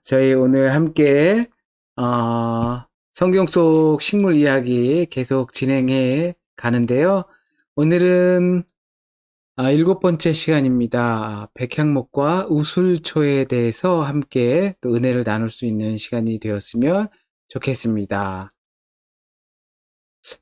저희 오늘 함께 성경 속 식물 이야기 계속 진행해 가는데요. 오늘은 일곱 번째 시간입니다. 백향목과 우술초에 대해서 함께 또 은혜를 나눌 수 있는 시간이 되었으면 좋겠습니다.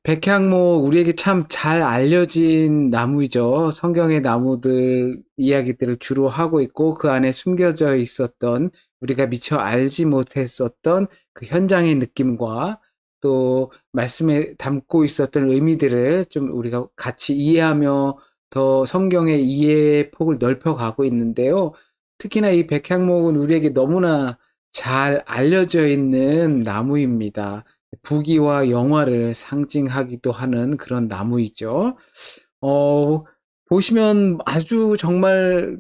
백향목 우리에게 참 잘 알려진 나무이죠. 성경의 나무들 이야기들을 주로 하고 있고 그 안에 숨겨져 있었던 우리가 미처 알지 못했었던 그 현장의 느낌과 또 말씀에 담고 있었던 의미들을 좀 우리가 같이 이해하며 더 성경의 이해의 폭을 넓혀가고 있는데요. 특히나 이 백향목은 우리에게 너무나 잘 알려져 있는 나무입니다. 부귀와 영화를 상징하기도 하는 그런 나무이죠. 어, 보시면 아주 정말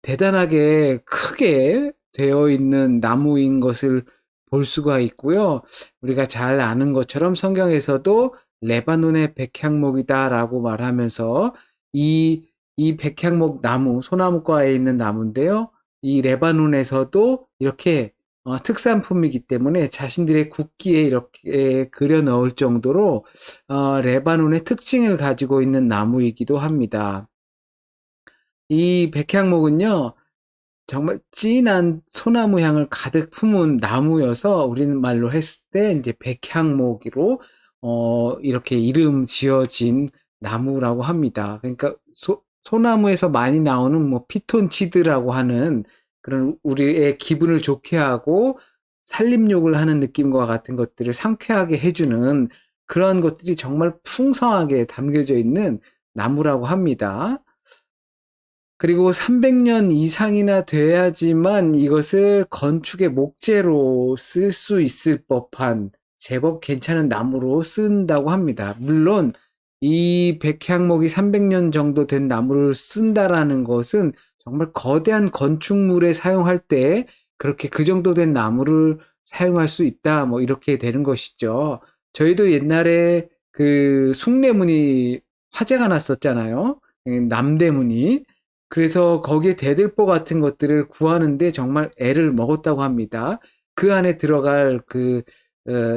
대단하게 크게 되어 있는 나무인 것을 볼 수가 있고요. 우리가 잘 아는 것처럼 성경에서도 레바논의 백향목이다라고 말하면서 이, 이 백향목 나무, 소나무과에 있는 나무인데요. 이 레바논에서도 이렇게 특산품이기 때문에 자신들의 국기에 이렇게 그려 넣을 정도로 레바논의 특징을 가지고 있는 나무이기도 합니다. 이 백향목은요, 정말 진한 소나무 향을 가득 품은 나무여서 우리는 말로 했을 때 이제 백향목으로 이렇게 이름 지어진 나무라고 합니다. 그러니까 소나무에서 많이 나오는 뭐 피톤치드라고 하는 그런 우리의 기분을 좋게 하고 살림욕을 하는 느낌과 같은 것들을 상쾌하게 해주는 그런 것들이 정말 풍성하게 담겨져 있는 나무라고 합니다. 그리고 300년 이상이나 돼야지만 이것을 건축의 목재로 쓸 수 있을 법한 제법 괜찮은 나무로 쓴다고 합니다. 물론 이 백향목이 300년 정도 된 나무를 쓴다라는 것은 정말 거대한 건축물에 사용할 때 그렇게 그 정도 된 나무를 사용할 수 있다, 뭐 이렇게 되는 것이죠. 저희도 옛날에 그 숭례문이 화재가 났었잖아요. 남대문이. 그래서 거기에 대들보 같은 것들을 구하는데 정말 애를 먹었다고 합니다. 그 안에 들어갈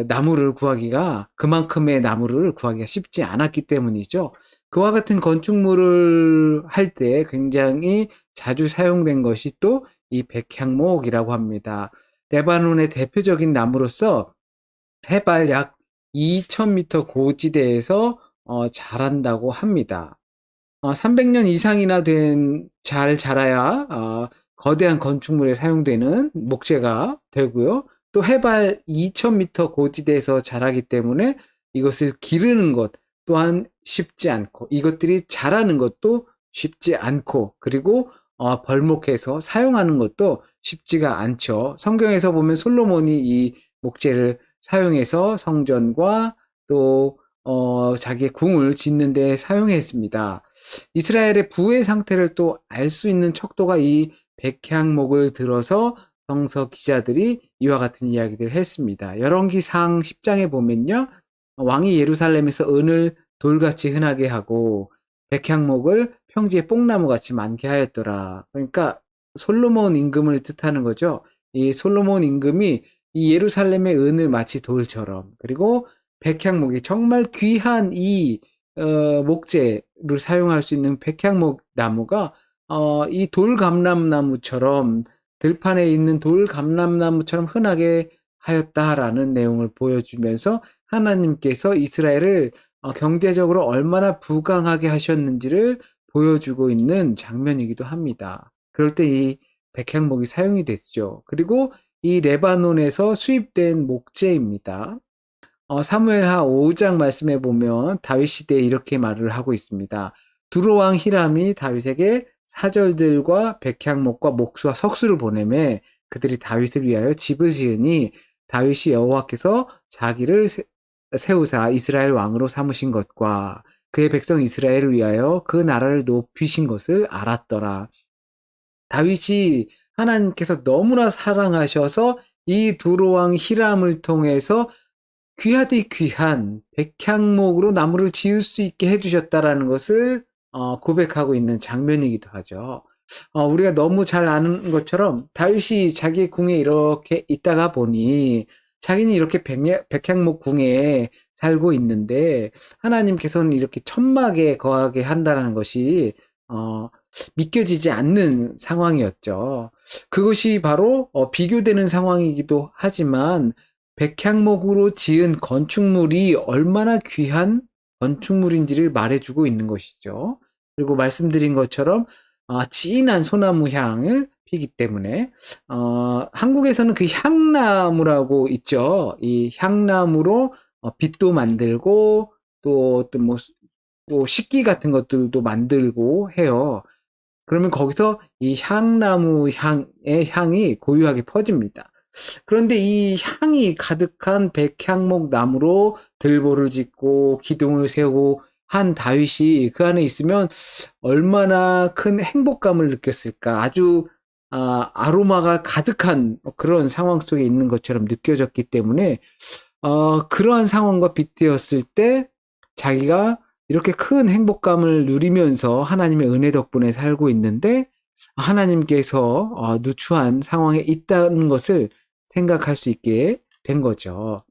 나무를 구하기가, 그만큼의 나무를 구하기가 쉽지 않았기 때문이죠. 그와 같은 건축물을 할 때 굉장히 자주 사용된 것이 또 이 백향목이라고 합니다. 레바논의 대표적인 나무로서 해발 약 2000m 고지대에서 자란다고 합니다. 300년 이상이나 잘 자라야 거대한 건축물에 사용되는 목재가 되고요. 또 해발 2000m 고지대에서 자라기 때문에 이것을 기르는 것 또한 쉽지 않고 이것들이 자라는 것도 쉽지 않고 그리고 벌목해서 사용하는 것도 쉽지가 않죠. 성경에서 보면 솔로몬이 이 목재를 사용해서 성전과 또 자기의 궁을 짓는 데 사용했습니다. 이스라엘의 부의 상태를 또 알 수 있는 척도가 이 백향목을 들어서 성서 기자들이 이와 같은 이야기를 했습니다. 열왕기상 10장에 보면요. 왕이 예루살렘에서 은을 돌같이 흔하게 하고 백향목을 평지에 뽕나무같이 많게 하였더라. 그러니까 솔로몬 임금을 뜻하는 거죠. 이 솔로몬 임금이 이 예루살렘의 은을 마치 돌처럼 그리고 백향목이 정말 귀한 이 목재를 사용할 수 있는 백향목 나무가 이 돌감람나무처럼 들판에 있는 돌감람나무처럼 흔하게 하였다라는 내용을 보여주면서 하나님께서 이스라엘을 경제적으로 얼마나 부강하게 하셨는지를 보여주고 있는 장면이기도 합니다. 그럴 때 이 백향목이 사용이 됐죠. 그리고 이 레바논에서 수입된 목재입니다. 사무엘하 5장 말씀에 보면 다윗 시대에 이렇게 말을 하고 있습니다. 두로왕 히람이 다윗에게 사절들과 백향목과 목수와 석수를 보내매 그들이 다윗을 위하여 집을 지으니 다윗이 여호와께서 자기를 세우사 이스라엘 왕으로 삼으신 것과 그의 백성 이스라엘을 위하여 그 나라를 높이신 것을 알았더라. 다윗이 하나님께서 너무나 사랑하셔서 이 두로왕 히람을 통해서 귀하디 귀한 백향목으로 나무를 지을 수 있게 해주셨다라는 것을 고백하고 있는 장면이기도 하죠. 우리가 너무 잘 아는 것처럼 다윗이 자기 궁에 이렇게 있다가 보니 자기는 이렇게 백향목 궁에 살고 있는데 하나님께서는 이렇게 천막에 거하게 한다는 것이 어, 믿겨지지 않는 상황이었죠. 그것이 바로 비교되는 상황이기도 하지만 백향목으로 지은 건축물이 얼마나 귀한 건축물인지를 말해주고 있는 것이죠. 그리고 말씀드린 것처럼 진한 소나무 향을 피기 때문에 한국에서는 그 향나무라고 있죠. 이 향나무로 빗도 만들고 또 식기 같은 것들도 만들고 해요. 그러면 거기서 이 향나무 향의 향이 고유하게 퍼집니다. 그런데 이 향이 가득한 백향목 나무로 들보를 짓고 기둥을 세우고 한 다윗이 그 안에 있으면 얼마나 큰 행복감을 느꼈을까. 아주 아로마가 가득한 그런 상황 속에 있는 것처럼 느껴졌기 때문에 그러한 상황과 빗대었을 때 자기가 이렇게 큰 행복감을 누리면서 하나님의 은혜 덕분에 살고 있는데 하나님께서 누추한 상황에 있다는 것을 생각할 수 있게 된 거죠.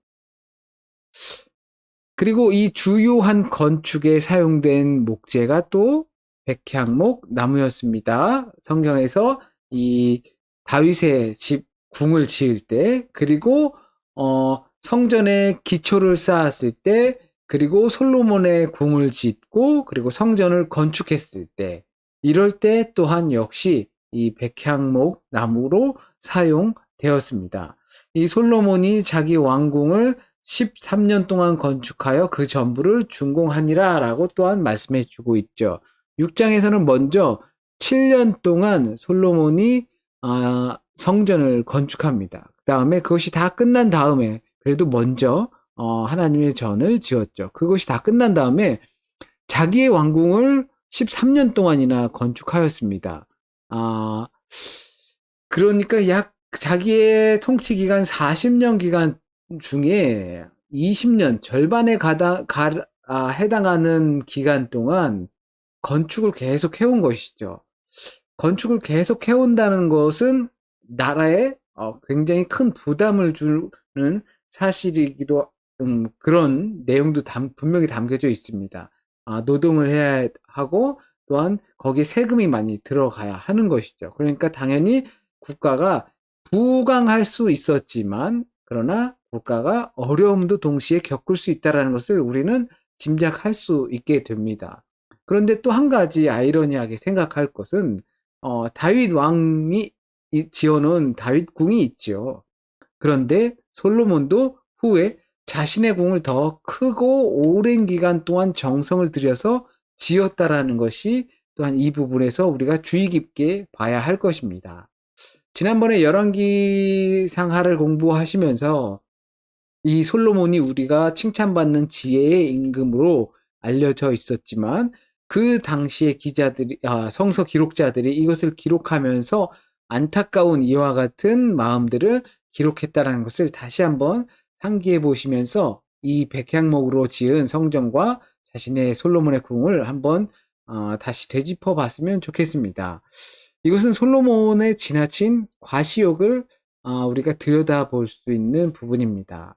그리고 이 주요한 건축에 사용된 목재가 또 백향목 나무였습니다. 성경에서 이 다윗의 집 궁을 지을 때 그리고 성전의 기초를 쌓았을 때 그리고 솔로몬의 궁을 짓고 그리고 성전을 건축했을 때 이럴 때 또한 역시 이 백향목 나무로 사용되었습니다. 이 솔로몬이 자기 왕궁을 13년 동안 건축하여 그 전부를 준공하니라 라고 또한 말씀해 주고 있죠. 6장에서는 먼저 7년 동안 솔로몬이 성전을 건축합니다. 그 다음에 그것이 다 끝난 다음에 그래도 먼저 하나님의 전을 지었죠. 그것이 다 끝난 다음에 자기의 왕궁을 13년 동안이나 건축하였습니다. 그러니까 약 자기의 통치 기간 40년 기간 중에 20년 절반에 해당하는 기간 동안 건축을 계속 해온 것이죠. 건축을 계속 해온다는 것은 나라에 굉장히 큰 부담을 주는 사실이기도 그런 내용도 분명히 담겨져 있습니다. 노동을 해야 하고 또한 거기에 세금이 많이 들어가야 하는 것이죠. 그러니까 당연히 국가가 부강할 수 있었지만 그러나 국가가 어려움도 동시에 겪을 수 있다는 것을 우리는 짐작할 수 있게 됩니다. 그런데 또 한 가지 아이러니하게 생각할 것은 다윗 왕이 지어놓은 다윗 궁이 있죠. 그런데 솔로몬도 후에 자신의 궁을 더 크고 오랜 기간 동안 정성을 들여서 지었다라는 것이 또한 이 부분에서 우리가 주의 깊게 봐야 할 것입니다. 지난번에 열왕기 상하를 공부하시면서 이 솔로몬이 우리가 칭찬받는 지혜의 임금으로 알려져 있었지만 그 당시의 성서 기록자들이 이것을 기록하면서 안타까운 이와 같은 마음들을 기록했다는 것을 다시 한번 상기해 보시면서 이 백향목으로 지은 성전과 자신의 솔로몬의 궁을 한번 다시 되짚어 봤으면 좋겠습니다. 이것은 솔로몬의 지나친 과시욕을 우리가 들여다볼 수 있는 부분입니다.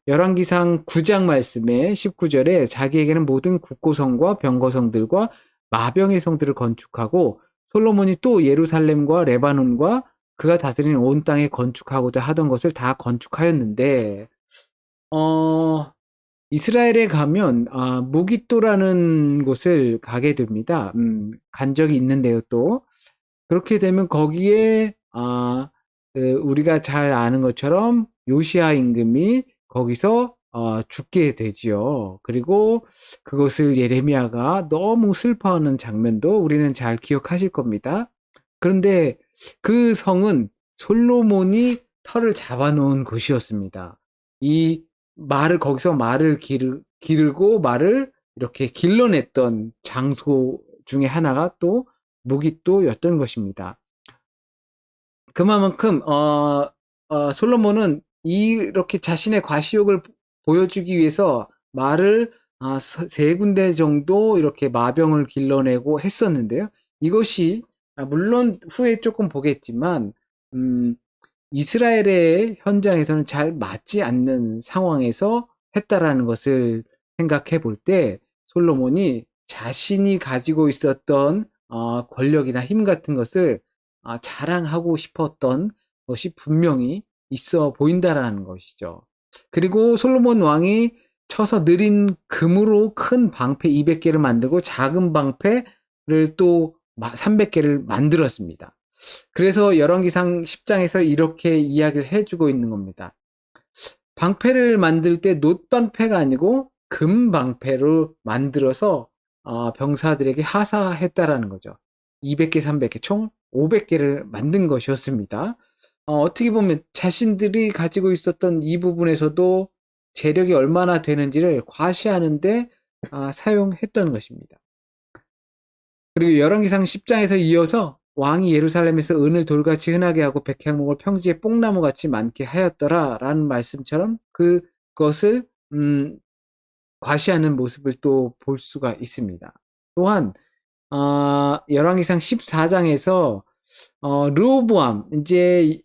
열왕기상 9장 말씀에 19절에 자기에게는 모든 국고성과 병거성들과 마병의 성들을 건축하고 솔로몬이 또 예루살렘과 레바논과 그가 다스리는 온 땅에 건축하고자 하던 것을 다 건축하였는데 이스라엘에 가면 무기또라는 곳을 가게 됩니다. 간 적이 있는데요, 또 그렇게 되면 거기에 우리가 잘 아는 것처럼 요시야 임금이 거기서 죽게 되지요. 그리고 그것을 예레미야가 너무 슬퍼하는 장면도 우리는 잘 기억하실 겁니다. 그런데 그 성은 솔로몬이 터를 잡아놓은 곳이었습니다. 이 거기서 말을 기르고 말을 이렇게 길러냈던 장소 중에 하나가 또 무기또였던 것입니다. 그만큼 솔로몬은 이렇게 자신의 과시욕을 보여주기 위해서 말을 세 군데 정도 이렇게 마병을 길러내고 했었는데요. 이것이 물론 후에 조금 보겠지만, 음, 이스라엘의 현장에서는 잘 맞지 않는 상황에서 했다라는 것을 생각해 볼 때, 솔로몬이 자신이 가지고 있었던 권력이나 힘 같은 것을 자랑하고 싶었던 것이 분명히 있어 보인다라는 것이죠. 그리고 솔로몬 왕이 쳐서 느린 금으로 큰 방패 200개를 만들고 작은 방패를 또 300개를 만들었습니다. 그래서 열왕기상 10장에서 이렇게 이야기를 해주고 있는 겁니다. 방패를 만들 때 놋방패가 아니고 금방패로 만들어서 병사들에게 하사했다라는 거죠. 200개, 300개, 총 500개를 만든 것이었습니다. 어떻게 보면 자신들이 가지고 있었던 이 부분에서도 재력이 얼마나 되는지를 과시하는데 사용했던 것입니다. 그리고 열왕기상 10장에서 이어서 왕이 예루살렘에서 은을 돌같이 흔하게 하고 백향목을 평지에 뽕나무같이 많게 하였더라 라는 말씀처럼 그것을 과시하는 모습을 또 볼 수가 있습니다. 또한 열왕기상 14장에서 르호보암, 이제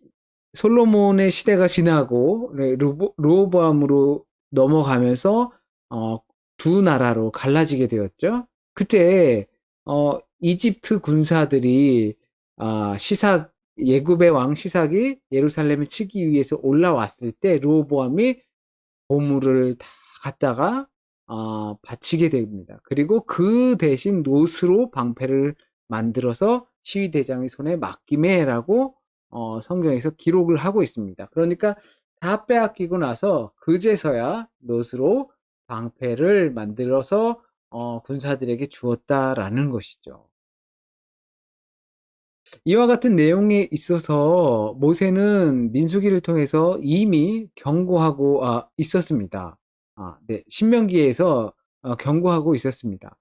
솔로몬의 시대가 지나고 르호보암으로 넘어가면서 두 나라로 갈라지게 되었죠. 그때 이집트 군사들이 시삭 예굽의 왕 시삭이 예루살렘을 치기 위해서 올라왔을 때 르호보암이 보물을 다 갖다가 바치게 됩니다. 그리고 그 대신 놋으로 방패를 만들어서 시위대장의 손에 맡김해라고 성경에서 기록을 하고 있습니다. 그러니까 다 빼앗기고 나서 그제서야 놋으로 방패를 만들어서 군사들에게 주었다라는 것이죠. 이와 같은 내용에 있어서 모세는 민수기를 통해서 이미 경고하고 있었습니다. 네, 신명기에서 경고하고 있었습니다.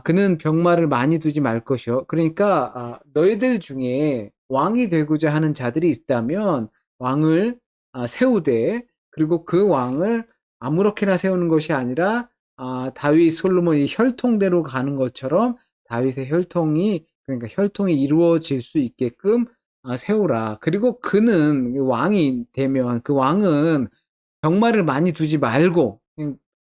그는 병마를 많이 두지 말 것이요. 그러니까 너희들 중에 왕이 되고자 하는 자들이 있다면 왕을 세우되, 그리고 그 왕을 아무렇게나 세우는 것이 아니라 다윗 솔로몬이 혈통대로 가는 것처럼 다윗의 혈통이, 그러니까 혈통이 이루어질 수 있게끔 세우라. 그리고 그는 왕이 되면 그 왕은 병마를 많이 두지 말고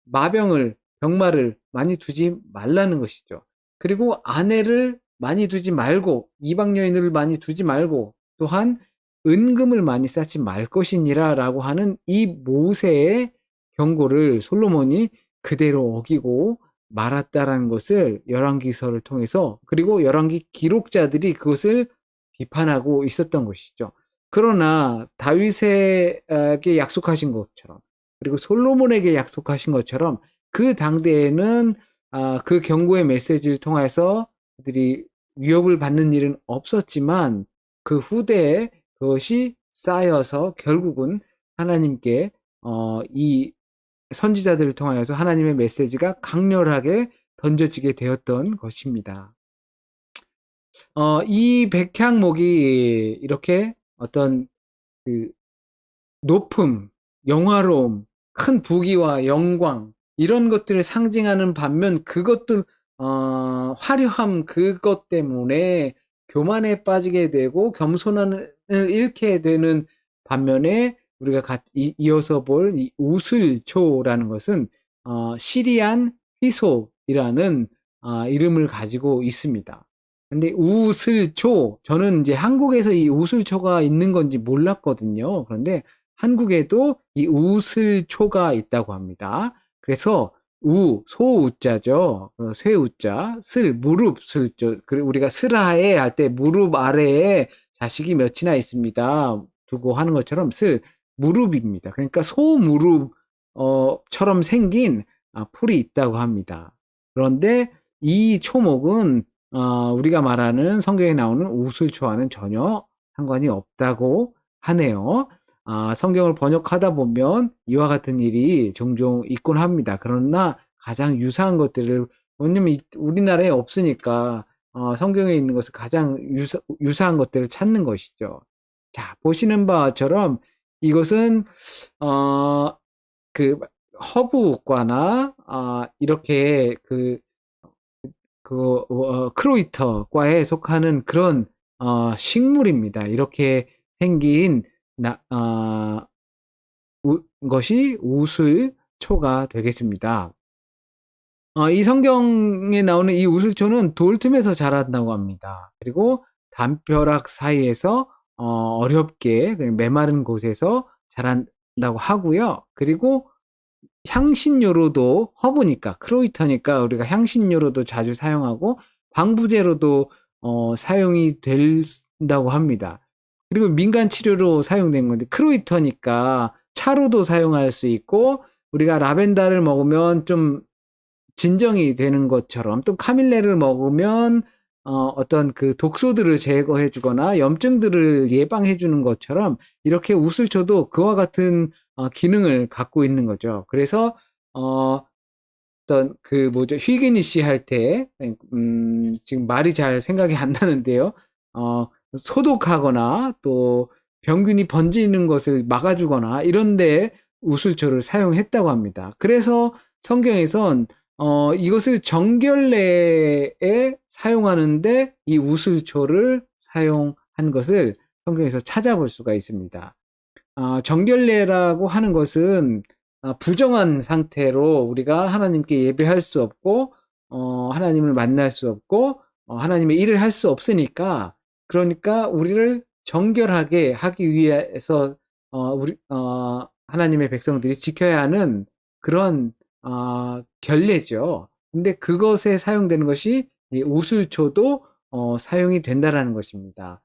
마병을 병마를 많이 두지 말라는 것이죠. 그리고 아내를 많이 두지 말고 이방 여인을 많이 두지 말고 또한 은금을 많이 쌓지 말 것이니라라고 하는 이 모세의 경고를 솔로몬이 그대로 어기고 말았다라는 것을 열왕기서를 통해서, 그리고 열왕기 기록자들이 그것을 비판하고 있었던 것이죠. 그러나 다윗에게 약속하신 것처럼, 그리고 솔로몬에게 약속하신 것처럼 그 당대에는 그 경고의 메시지를 통해서 그들이 위협을 받는 일은 없었지만 그 후대에 그것이 쌓여서 결국은 하나님께 이 선지자들을 통하여서 하나님의 메시지가 강렬하게 던져지게 되었던 것입니다. 이 백향목이 이렇게 어떤 그 높음, 영화로움, 큰 부귀와 영광 이런 것들을 상징하는 반면 그것도 화려함 그것 때문에 교만에 빠지게 되고 겸손함을 잃게 되는 반면에 우리가 이어서 볼 이 우슬초라는 것은 시리안 휘소이라는 이름을 가지고 있습니다. 근데 우슬초, 저는 이제 한국에서 이 우슬초가 있는 건지 몰랐거든요. 그런데 한국에도 이 우슬초가 있다고 합니다. 그래서 소우자죠. 쇠우자, 무릎 슬조. 그리고 우리가 슬하에 할 때 무릎 아래에 자식이 몇이나 있습니다. 두고 하는 것처럼 무릎입니다. 그러니까 소무릎 처럼 생긴 풀이 있다고 합니다. 그런데 이 초목은 우리가 말하는 성경에 나오는 우슬초와는 전혀 상관이 없다고 하네요. 성경을 번역하다 보면 이와 같은 일이 종종 있곤 합니다. 그러나 가장 유사한 것들을, 왜냐면 우리나라에 없으니까 성경에 있는 것을 가장 유사한 것들을 찾는 것이죠. 자, 보시는 바처럼 이것은 그 허브과나 이렇게 크로이터과에 속하는 그런 식물입니다. 이렇게 생긴 것이 우슬초가 되겠습니다. 이 성경에 나오는 이 우슬초는 돌 틈에서 자란다고 합니다. 그리고 담벼락 사이에서 어렵게 메마른 곳에서 자란다고 하고요. 그리고 향신료로도 허브니까 크로이터니까 우리가 향신료로도 자주 사용하고 방부제로도 사용이 된다고 합니다. 그리고 민간 치료로 사용된 건데 크로이터니까 차로도 사용할 수 있고 우리가 라벤더를 먹으면 좀 진정이 되는 것처럼 또 카밀레를 먹으면 어떤 그 독소들을 제거해 주거나 염증들을 예방해 주는 것처럼 이렇게 우슬초도 그와 같은 기능을 갖고 있는 거죠. 그래서 어떤 그 뭐죠? 휘기니시 할 때 지금 말이 잘 생각이 안 나는데요. 소독하거나 또 병균이 번지는 것을 막아주거나 이런데 우슬초를 사용했다고 합니다. 그래서 성경에선 이것을 정결례에 사용하는데 이 우슬초를 사용한 것을 성경에서 찾아볼 수가 있습니다. 정결례라고 하는 것은 부정한 상태로 우리가 하나님께 예배할 수 없고 하나님을 만날 수 없고 하나님의 일을 할 수 없으니까 그러니까 우리를 정결하게 하기 위해서 하나님의 백성들이 지켜야 하는 그런 결례죠. 근데 그것에 사용되는 것이 이 우슬초도 사용이 된다라는 것입니다.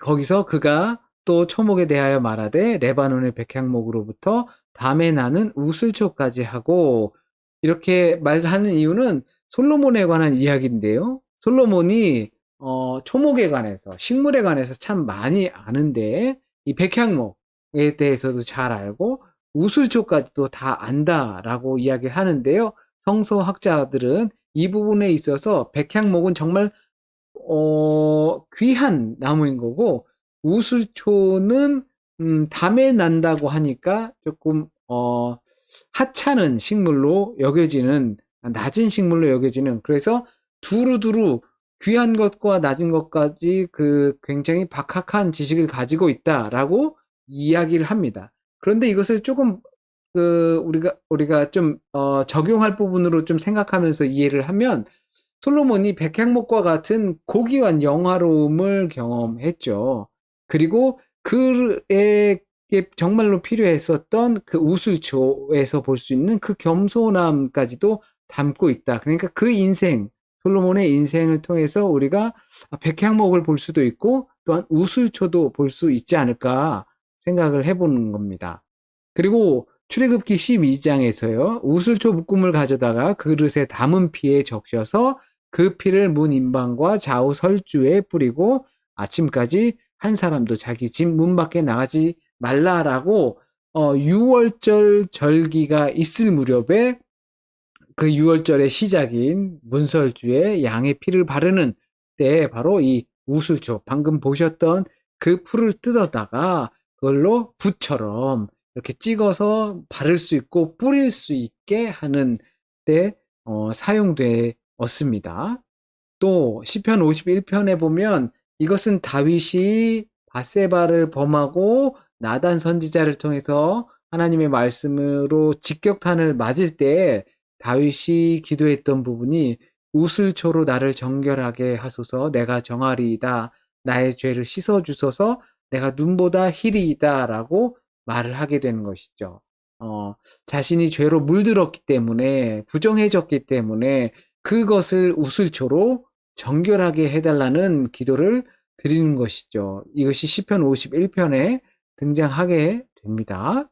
거기서 그가 또 초목에 대하여 말하되 레바논의 백향목으로부터 담에 나는 우슬초까지 하고 이렇게 말하는 이유는 솔로몬에 관한 이야기인데요. 솔로몬이 초목에 관해서 식물에 관해서 참 많이 아는데 이 백향목에 대해서도 잘 알고 우슬초까지도 다 안다라고 이야기를 하는데요. 성서학자들은 이 부분에 있어서 백향목은 정말 귀한 나무인 거고 우슬초는 담에 난다고 하니까 조금 하찮은 식물로 여겨지는 낮은 식물로 여겨지는 그래서 두루두루 귀한 것과 낮은 것까지 그 굉장히 박학한 지식을 가지고 있다라고 이야기를 합니다. 그런데 이것을 조금 우리가 좀 적용할 부분으로 좀 생각하면서 이해를 하면 솔로몬이 백향목과 같은 고귀한 영화로움을 경험했죠. 그리고 그에게 정말로 필요했었던 그 우슬초에서 볼 수 있는 그 겸손함까지도 담고 있다. 그러니까 그 인생, 솔로몬의 인생을 통해서 우리가 백향목을 볼 수도 있고 또한 우슬초도 볼 수 있지 않을까 생각을 해보는 겁니다. 그리고 출애굽기 12장에서요. 우슬초 묶음을 가져다가 그릇에 담은 피에 적셔서 그 피를 문 인방과 좌우 설주에 뿌리고 아침까지 한 사람도 자기 집 문 밖에 나가지 말라라고 6월절 절기가 있을 무렵에 그 6월절의 시작인 문설주에 양의 피를 바르는 때 바로 이 우슬초 방금 보셨던 그 풀을 뜯어다가 그걸로 붓처럼 이렇게 찍어서 바를 수 있고 뿌릴 수 있게 하는 때 사용되었습니다. 또 시편 51편에 보면 이것은 다윗이 밧세바를 범하고 나단 선지자를 통해서 하나님의 말씀으로 직격탄을 맞을 때 다윗이 기도했던 부분이 우슬초로 나를 정결하게 하소서 내가 정하리이다 나의 죄를 씻어 주소서 내가 눈보다 희리이다라고 말을 하게 되는 것이죠. 자신이 죄로 물들었기 때문에 부정해졌기 때문에 그것을 우슬초로 정결하게 해달라는 기도를 드리는 것이죠. 이것이 시편 51편에 등장하게 됩니다.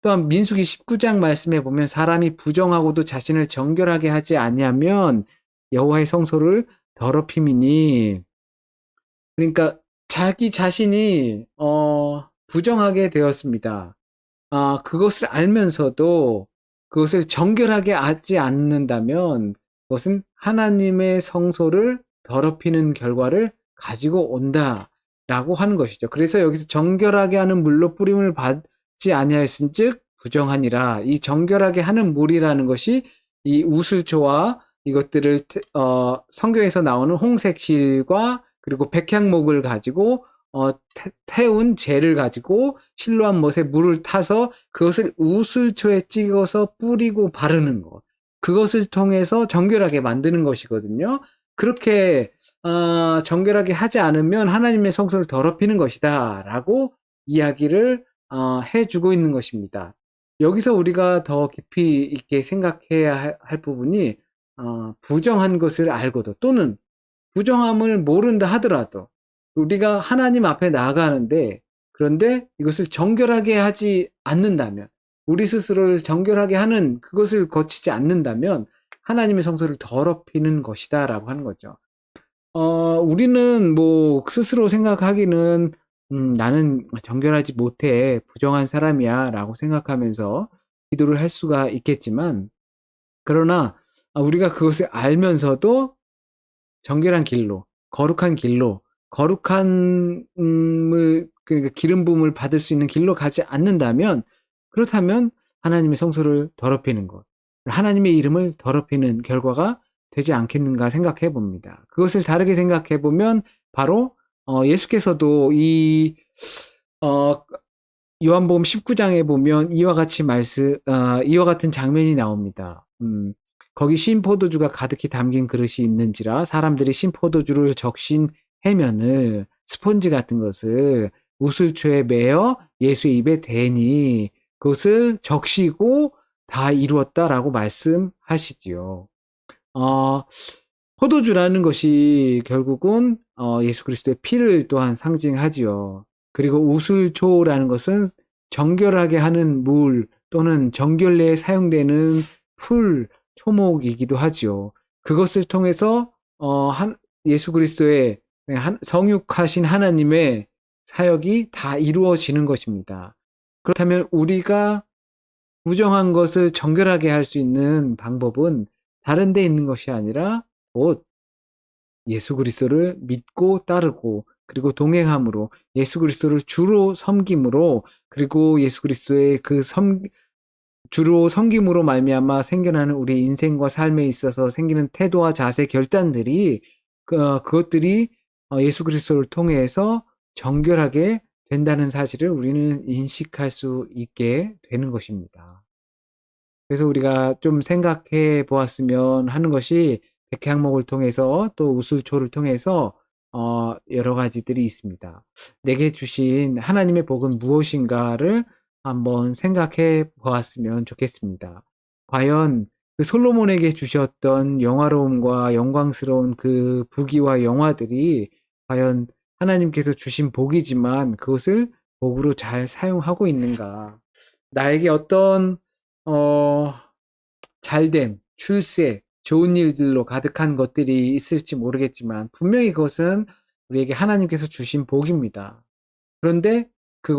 또한 민수기 19장 말씀에 보면 사람이 부정하고도 자신을 정결하게 하지 아니하면 여호와의 성소를 더럽힘이니 그러니까 자기 자신이 부정하게 되었습니다. 그것을 알면서도 그것을 정결하게 하지 않는다면 그것은 하나님의 성소를 더럽히는 결과를 가지고 온다라고 하는 것이죠. 그래서 여기서 정결하게 하는 물로 뿌림을 받지 아니하였은즉 부정하니라. 이 정결하게 하는 물이라는 것이 이 우슬초와 이것들을 성경에서 나오는 홍색 실과 그리고 백향목을 가지고 태운 재를 가지고 실로암 못에 물을 타서 그것을 우슬초에 찍어서 뿌리고 바르는 것. 그것을 통해서 정결하게 만드는 것이거든요. 그렇게 정결하게 하지 않으면 하나님의 성소를 더럽히는 것이다 라고 이야기를 해주고 있는 것입니다. 여기서 우리가 더 깊이 있게 생각해야 할 부분이 부정한 것을 알고도 또는 부정함을 모른다 하더라도 우리가 하나님 앞에 나아가는데 그런데 이것을 정결하게 하지 않는다면 우리 스스로를 정결하게 하는 그것을 거치지 않는다면 하나님의 성소를 더럽히는 것이다 라고 하는 거죠. 우리는 뭐 스스로 생각하기는 나는 정결하지 못해 부정한 사람이야 라고 생각하면서 기도를 할 수가 있겠지만 그러나 우리가 그것을 알면서도 정결한 길로, 거룩한 길로, 그러니까 기름 부음을 받을 수 있는 길로 가지 않는다면, 그렇다면 하나님의 성소를 더럽히는 것, 하나님의 이름을 더럽히는 결과가 되지 않겠는가 생각해 봅니다. 그것을 다르게 생각해 보면 바로 예수께서도 어, 요한복음 19장에 보면 이와 같은 장면이 나옵니다. 거기 신포도주가 가득히 담긴 그릇이 있는지라 사람들이 신포도주를 적신 해면을 스펀지 같은 것을 우슬초에 매어 예수의 입에 대니 그것을 적시고 다 이루었다라고 말씀하시지요. 어, 포도주라는 것이 결국은 예수 그리스도의 피를 또한 상징하지요. 그리고 우슬초라는 것은 정결하게 하는 물 또는 정결례에 사용되는 풀, 초목이기도 하지요. 그것을 통해서 예수 그리스도의 성육하신 하나님의 사역이 다 이루어지는 것입니다. 그렇다면 우리가 부정한 것을 정결하게 할 수 있는 방법은 다른 데 있는 것이 아니라 곧 예수 그리스도를 믿고 따르고 그리고 동행함으로 예수 그리스도를 주로 섬김으로 그리고 예수 그리스도의 주로 섬김으로 말미암아 생겨나는 우리 인생과 삶에 있어서 생기는 태도와 자세, 결단들이 그것들이 예수 그리스도를 통해서 정결하게 된다는 사실을 우리는 인식할 수 있게 되는 것입니다. 그래서 우리가 좀 생각해 보았으면 하는 것이 백향목을 통해서 또 우슬초를 통해서 여러 가지들이 있습니다. 내게 주신 하나님의 복은 무엇인가를 한번 생각해 보았으면 좋겠습니다. 과연 그 솔로몬에게 주셨던 영화로움과 영광스러운 그 부귀와 영화들이 과연 하나님께서 주신 복이지만 그것을 복으로 잘 사용하고 있는가? 나에게 어떤 어, 잘됨, 출세, 좋은 일들로 가득한 것들이 있을지 모르겠지만 분명히 그것은 우리에게 하나님께서 주신 복입니다. 그런데 그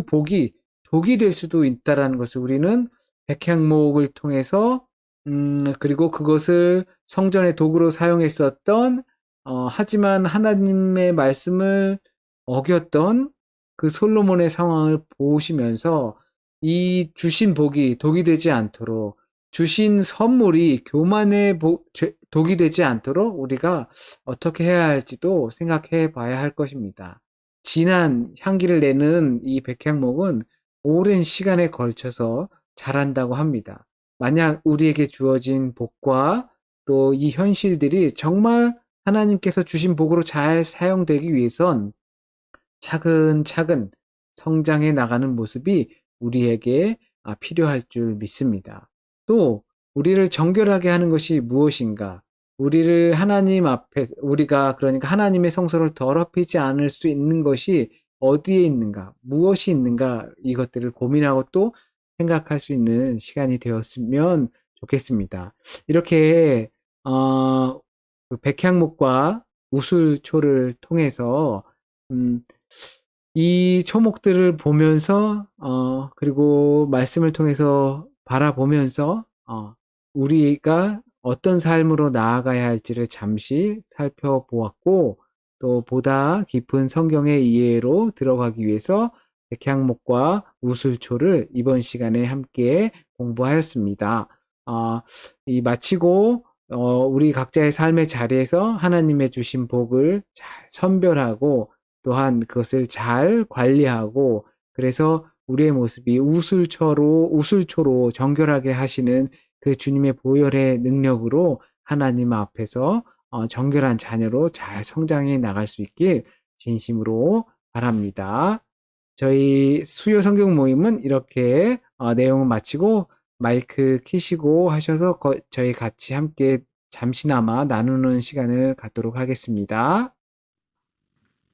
복이 독이 될 수도 있다라는 것을 우리는 백향목을 통해서 그리고 그것을 성전의 도구로 사용했었던 하지만 하나님의 말씀을 어겼던 그 솔로몬의 상황을 보시면서 이 주신 복이 독이 되지 않도록 주신 선물이 교만의 독이 되지 않도록 우리가 어떻게 해야 할지도 생각해 봐야 할 것입니다. 진한 향기를 내는 이 백향목은 오랜 시간에 걸쳐서 자란다고 합니다. 만약 우리에게 주어진 복과 또 이 현실들이 정말 하나님께서 주신 복으로 잘 사용되기 위해선 차근차근 성장해 나가는 모습이 우리에게 필요할 줄 믿습니다. 또 우리를 정결하게 하는 것이 무엇인가? 우리를 하나님 앞에 우리가 그러니까 하나님의 성소를 더럽히지 않을 수 있는 것이 어디에 있는가? 무엇이 있는가? 이것들을 고민하고 또 생각할 수 있는 시간이 되었으면 좋겠습니다. 이렇게 그 백향목과 우슬초를 통해서 음, 이 초목들을 보면서 그리고 말씀을 통해서 바라보면서 우리가 어떤 삶으로 나아가야 할지를 잠시 살펴보았고 또 보다 깊은 성경의 이해로 들어가기 위해서 백향목과 우슬초를 이번 시간에 함께 공부하였습니다. 이 마치고 우리 각자의 삶의 자리에서 하나님의 주신 복을 잘 선별하고 또한 그것을 잘 관리하고 그래서 우리의 모습이 우슬초로 정결하게 하시는 그 주님의 보혈의 능력으로 하나님 앞에서 정결한 자녀로 잘 성장해 나갈 수 있길 진심으로 바랍니다. 저희 수요 성경 모임은 이렇게 내용을 마치고 마이크 키시고 하셔서 저희 같이 함께 잠시나마 나누는 시간을 갖도록 하겠습니다.